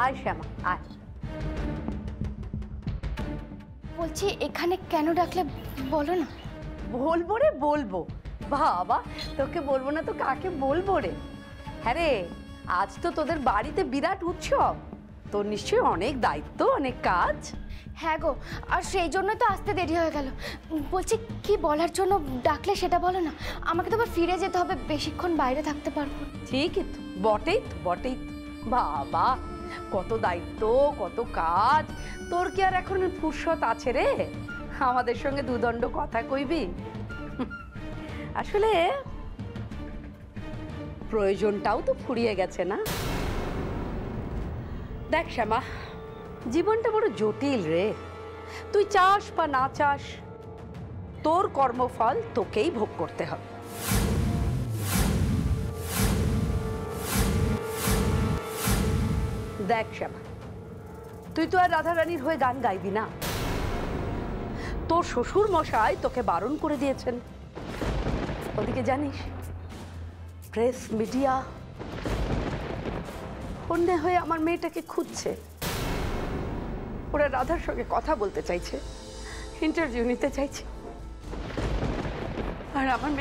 আয় শ্যামা আয়। বলছি এখানে কেন ডাকলে বলো না। বলবো রে বলবো, বাবা তোকে বলবো না তো কাকে বলবো রে। হ্যাঁ রে, আজ তো তোদের বাড়িতে বিরাট উৎসব, তোর নিশ্চয়ই অনেক দায়িত্ব, অনেক কাজ। হ্যাঁ গো, আর সেই জন্য তো আসতে দেরি হয়ে গেল। বলছি কি বলার জন্য ডাকলে সেটা বলো না, আমাকে তো আবার ফিরে যেতে হবে, বেশিক্ষণ বাইরে থাকতে পারবো না। ঠিকই তো, বটেই তো বটেই তো। বাবা কত দায়িত্ব, কত কাজ, তোর কি আর এখন ফুরসত আছে রে আমাদের সঙ্গে দুদণ্ড কথা কইবি? আসলে প্রয়োজনটাও তো ফুরিয়ে গেছে না। দেখ শ্যামা, জীবনটা বড় জটিল রে। তুই চাস বা না চাস, তোর কর্মফল তোকেই ভোগ করতে হবে। দেখ শ্যামা, তুই তো আর রাধারানীর হয়ে গান গাইবি না। তোর শ্বশুর মশাই তোকে বারণ করে দিয়েছেন। ওদিকে জানিস, প্রেস মিডিয়া অন্য হয়ে আমার মেয়েটাকে খুঁজছে। ওরা রাধার সঙ্গে কথা বলতে চাইছে, ইন্টারভিউ নিতে চাইছে। আর আমার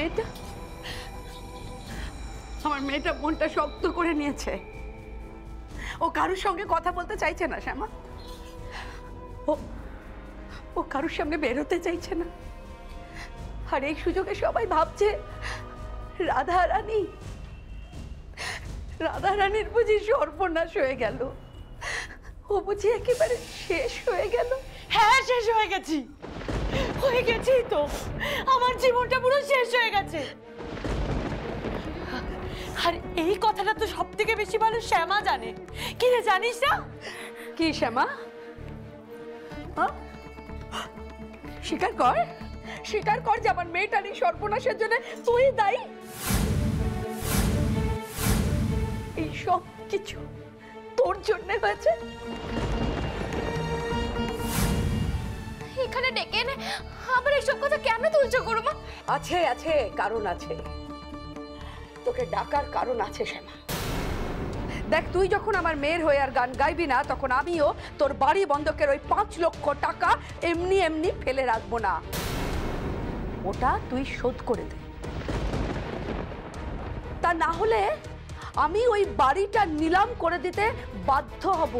মেয়েটা মনটা শক্ত করে নিয়েছে। ও কারোর সঙ্গে কথা বলতে চাইছে না শ্যামা, ও কারোর সামনে বেরোতে চাইছে না। আর এই সুযোগে সবাই ভাবছে রাধারানীর বুঝি সর্বনাশ হয়ে গেল, ও বুঝি একেবারে শেষ হয়ে গেল। হ্যাঁ শেষ হয়ে গেছি, হয়ে গেছি তো, আমার জীবনটা পুরো শেষ হয়ে গেছে। আর এই কথাটা তো সব থেকে বেশি ভালো শ্যামা জানে। কি রে, জানিস না? কি শ্যামা? স্বীকার কর, স্বীকার কর যে আমার মেয়েটার এই সর্বনাশের জন্য তুই দায়ী। এই সব কিছু তোর জন্য হয়েছে। এখানে ডেকে এনে আবার এইসব কথা কেন তুলছো গুরুমা? আছে আছে, কারণ আছে, তোকে ডাকার কারণ আছে শ্যামা। দেখ, তুই যখন আমার মেয়ের হয়ে আর গান গাইবি না, তখন আমিও তোর বাড়ি বন্ধকের ওই 5 লক্ষ টাকা এমনি এমনি ফেলে রাখবো না। ওটা তুই শোধ করে দে। তা না হলে আমি ওই বাড়িটা নিলাম করে দিতে বাধ্য হব।